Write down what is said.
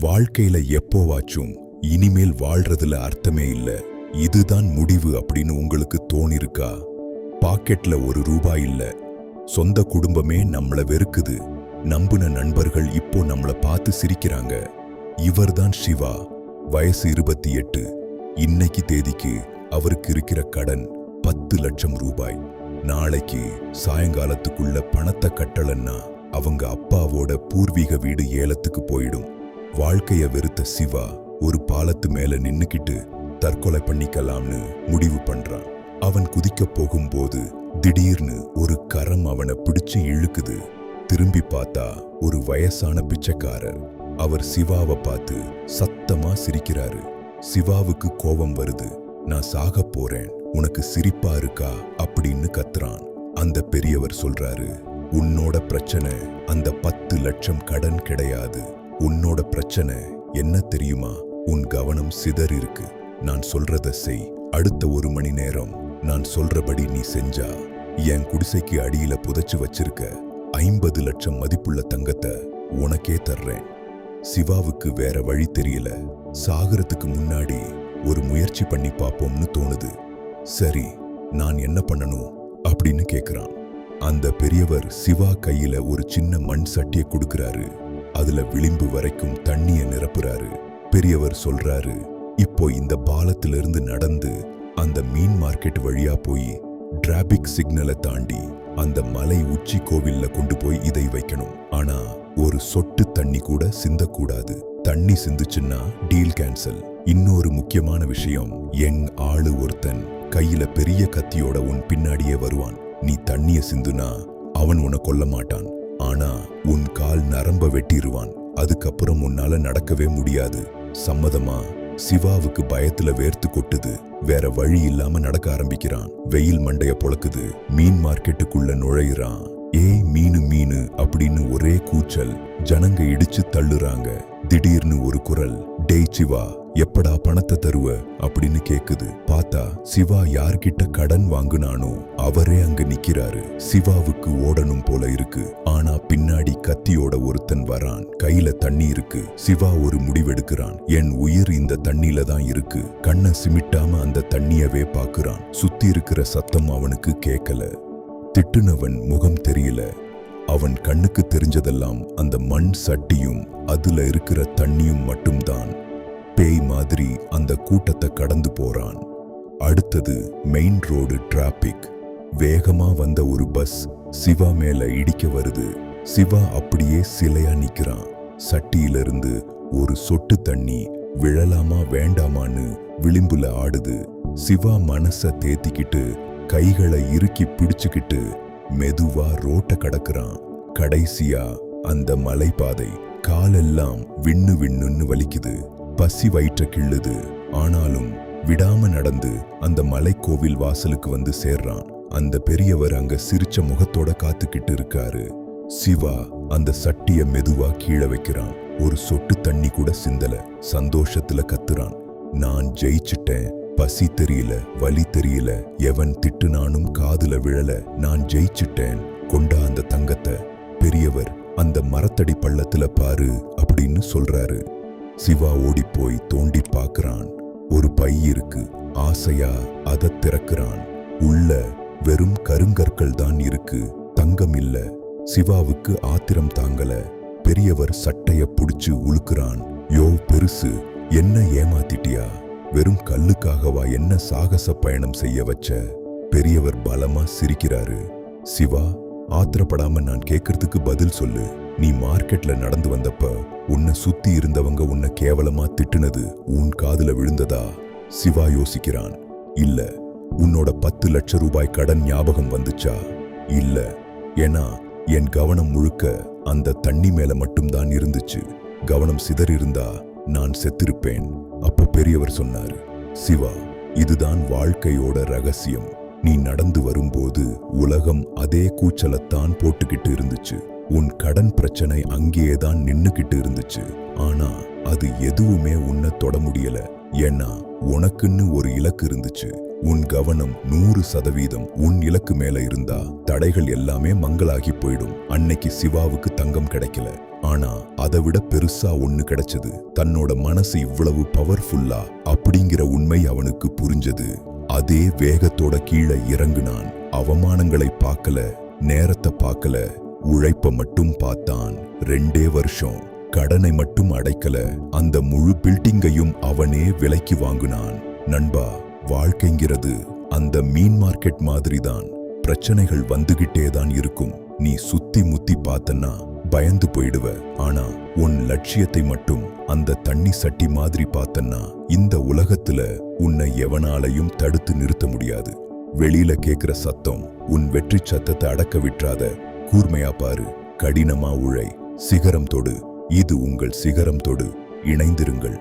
வாழ்க்கையில எப்போவாச்சும் இனிமேல் வாழ்றதுல அர்த்தமே இல்ல, இதுதான் முடிவு அப்படின்னு உங்களுக்கு தோணிருக்கா? பாக்கெட்ல ₹1 இல்ல, சொந்த குடும்பமே நம்மள வெறுக்குது, நம்புன நண்பர்கள் இப்போ நம்மள பார்த்து சிரிக்கிறாங்க. இவர்தான் சிவா. வயசு 28. இன்னைக்கு தேதிக்கு அவருக்கு இருக்கிற கடன் ₹10 லட்சம். நாளைக்கு சாயங்காலத்துக்குள்ள பணத்தை கட்டலன்னா அவங்க அப்பாவோட பூர்வீக வீடு ஏலத்துக்கு போயிடும். வாழ்க்கைய வெறுத்த சிவா ஒரு பாலத்து மேல நின்னுக்கிட்டு தற்கொலை பண்ணிக்கலாம்னு முடிவு பண்றான். அவன் குதிக்க போகும்போது திடீர்னு ஒரு கரம் அவனை பிடிச்சு இழுக்குது. திரும்பி பார்த்தா ஒரு வயசான பிச்சைக்காரர். அவர் சிவாவை பார்த்து சத்தமா சிரிக்கிறாரு. சிவாவுக்கு கோபம் வருது. நான் சாக போறேன், உனக்கு சிரிப்பா இருக்கா அப்படின்னு கத்துறான். அந்த பெரியவர் சொல்றாரு, உன்னோட பிரச்சனை அந்த 10 லட்சம் கடன் கிடையாது. உன்னோட பிரச்சனை என்ன தெரியுமா? உன் கவனம் சிதறி இருக்கு. நான் சொல்றத செய். அடுத்த 1 மணி நேரம் நான் சொல்றபடி நீ செஞ்சா என் குடிசைக்கு அடியில புதைச்சு வச்சிருக்க 50 லட்சம் மதிப்புள்ள தங்கத்தை உனக்கே தர்றேன். சிவாவுக்கு வேற வழி தெரியல. சாகரத்துக்கு முன்னாடி ஒரு முயற்சி பண்ணி பாப்போம்னு தோணுது. சரி, நான் என்ன பண்ணணும் அப்படின்னு கேக்குறான். அந்த பெரியவர் சிவா கையில ஒரு சின்ன மண் சட்டியை கொடுக்கறாரு. அதுல விளிம்பு வரைக்கும் தண்ணிய நிரப்புறாரு. பெரியவர் சொல்றாரு, இப்போ இந்த பாலத்திலிருந்து நடந்து அந்த மீன் மார்க்கெட் வழியா போய் டிராபிக் சிக்னலை தாண்டி அந்த மலை உச்சி கோவில்ல கொண்டு போய் இதை வைக்கணும். ஆனா ஒரு சொட்டு தண்ணி கூட சிந்தக்கூடாது. தண்ணி சிந்துச்சுன்னா டீல் கேன்சல். இன்னொரு முக்கியமான விஷயம், எங் ஆளு ஒருத்தன் கையில பெரிய கத்தியோட உன் பின்னாடியே வருவான். நீ தண்ணிய சிந்துனா அவன் உன்னை கொல்ல மாட்டான், ஆனா உன் கால் நரம்ப வெட்டிடுவான். அதுக்கப்புறம் உன்னால நடக்கவே முடியாது. சம்மதமா? சிவாவுக்கு பயத்துல வேர்த்து கொட்டுது. வேற வழி இல்லாம நடக்க ஆரம்பிக்கிறான். வெயில் மண்டைய பொளக்குது. மீன் மார்க்கெட்டுக்குள்ள நுழையிறான். ஏய் மீனு மீனு அப்படின்னு ஒரே கூச்சல். ஜனங்க இடிச்சு தள்ளுறாங்க. திடீர்னு ஒரு குரல், டேய் சிவா, எப்படா பணத்தை தருவ அப்படின்னு கேக்குது. பார்த்தா சிவா யார்கிட்ட கடன் வாங்குனானோ அவரே அங்க நிக்கிறாரு. சிவாவுக்கு ஓடணும் போல இருக்கு. ஆனா பின்னாடி கத்தியோட ஒருத்தன் வரான். கையில தண்ணி இருக்கு. சிவா ஒரு முடிவெடுக்கிறான். என் உயிர் இந்த தண்ணில தான் இருக்கு. கண்ணை சிமிட்டாம அந்த தண்ணியவே பாக்குறான். சுத்தி இருக்கிற சத்தம் அவனுக்கு கேட்கல. திட்டுனவன் முகம் தெரியல. அவன் கண்ணுக்கு தெரிஞ்சதெல்லாம் அந்த மண் சட்டியும் அதுல இருக்கிற தண்ணியும் மட்டும்தான். பேய் மாதிரி அந்த கூட்டத்தை கடந்து போறான். அடுத்தது மெயின் ரோடு டிராபிக். வேகமா வந்த ஒரு பஸ் சிவா மேல இடிக்க வருது. சிவா அப்படியே சிலையா நிக்கிறான். சட்டியிலிருந்து ஒரு சொட்டு தண்ணி விழலாமா வேண்டாமான்னு விளிம்புல ஆடுது. சிவா மனச தேத்திக்கிட்டு கைகளை இறுக்கி பிடிச்சுக்கிட்டு மெதுவா ரோட்ட கடக்குறான். கடைசியா அந்த மலைப்பாதை. காலெல்லாம் விண்ணு விண்ணுன்னு வலிக்குது. பசி வயிற்ற கிள்ளுது. ஆனாலும் விடாம நடந்து அந்த மலைக்கோவில் வாசலுக்கு வந்து சேர்றான். அந்த பெரியவர் அங்க சிரிச்ச முகத்தோட காத்துக்கிட்டு இருக்காரு. சிவா அந்த சட்டிய மெதுவா கீழே வைக்கிறான். ஒரு சொட்டு தண்ணி கூட சிந்தல. சந்தோஷத்துல கத்துறான், நான் ஜெயிச்சிட்டேன். பசி தெரியல, வலி தெரியல, எவன் திட்டுனானும் காதுல விழல. நான் ஜெயிச்சிட்டேன். கொண்டா அந்த தங்கத்தை. பெரியவர் அந்த மரத்தடி பள்ளத்துல பாரு அப்படின்னு சொல்றாரு. சிவா ஓடிப்போய் தோண்டி பார்க்கறான். ஒரு பை இருக்கு. ஆசையா அதை திறக்கிறான். உள்ள வெறும் கருங்கற்கள் தான் இருக்கு, தங்கம் இல்ல. சிவாவுக்கு ஆத்திரம் தாங்கல. பெரியவர் சட்டைய புடிச்சு உழுக்குறான். யோ பெருசு, என்ன ஏமாத்திட்டியா? வெறும் கல்லுக்காகவா என்ன சாகச பயணம் செய்ய வச்ச? பெரியவர் பலமா சிரிக்கிறாரு. சிவா, ஆத்திரப்படாம நான் கேட்கறதுக்கு பதில் சொல்லு. நீ மார்க்கெட்ல நடந்து வந்தப்ப உன்னை சுத்தி இருந்தவங்க உன்னை கேவலமா திட்டுனது உன் காதுல விழுந்ததா? சிவா யோசிக்கிறான். இல்ல. உன்னோட 10 லட்சம் கடன் ஞாபகம் வந்துச்சா? இல்ல. ஏன்னா என் கவனம் முழுக்க அந்த தண்ணி மேல மட்டும்தான் இருந்துச்சு. கவனம் சிதறி இருந்தா நான் செத்திருப்பேன். அப்போ பெரியவர் சொன்னாரு, சிவா, இதுதான் வாழ்க்கையோட ரகசியம். நீ நடந்து வரும்போது உலகம் அதே கூச்சலத்தான் போட்டுக்கிட்டு இருந்துச்சு. உன் கடன் பிரச்சனை அங்கேயேதான் நின்னுக்கிட்டு இருந்துச்சு. ஆனா அது எதுவுமே உன்னை தொட முடியல. ஏன்னா உனக்குன்னு ஒரு இலக்கு இருந்துச்சு. உன் கவனம் 100% உன் இலக்கு மேல இருந்தா தடைகள் எல்லாமே மங்களாகி போயிடும். அன்னைக்கு சிவாவுக்கு தங்கம் கிடைக்கல, ஆனா அதை விட பெருசா ஒண்ணு கிடைச்சது. தன்னோட மனசு இவ்வளவு பவர்ஃபுல்லா அப்படிங்கிற உண்மை அவனுக்கு புரிஞ்சது. அதே வேகத்தோட கீழே இறங்குனான். அவமானங்களை பார்க்கல, நேரத்தை பார்க்கல, உழைப்ப மட்டும் பார்த்தான். 2 வருஷம் கடனை மட்டும் அடைக்கல, அந்த முழு பில்டிங்கையும் அவனே விலைக்கு வாங்கினான். நண்பா, வாழ்க்கைங்கிறது அந்த மீன் மார்க்கெட் மாதிரி தான். பிரச்சனைகள் வந்துகிட்டே தான் இருக்கும். நீ சுத்தி முத்தி பார்த்தன்னா பயந்து போயிடுவ. ஆனா உன் லட்சியத்தை மட்டும் அந்த தண்ணி சட்டி மாதிரி பார்த்தன்னா இந்த உலகத்துல உன்னை எவனாலையும் தடுத்து நிறுத்த முடியாது. வெளியில கேக்குற சத்தம் உன் வெற்றி சத்தத்தை அடக்க விட்டுறாத. கூர்மையா பாரு, கடினமா உழை, சிகரம் தொடு. இது உங்கள் சிகரம் தொடு. இணைந்திருங்கள்.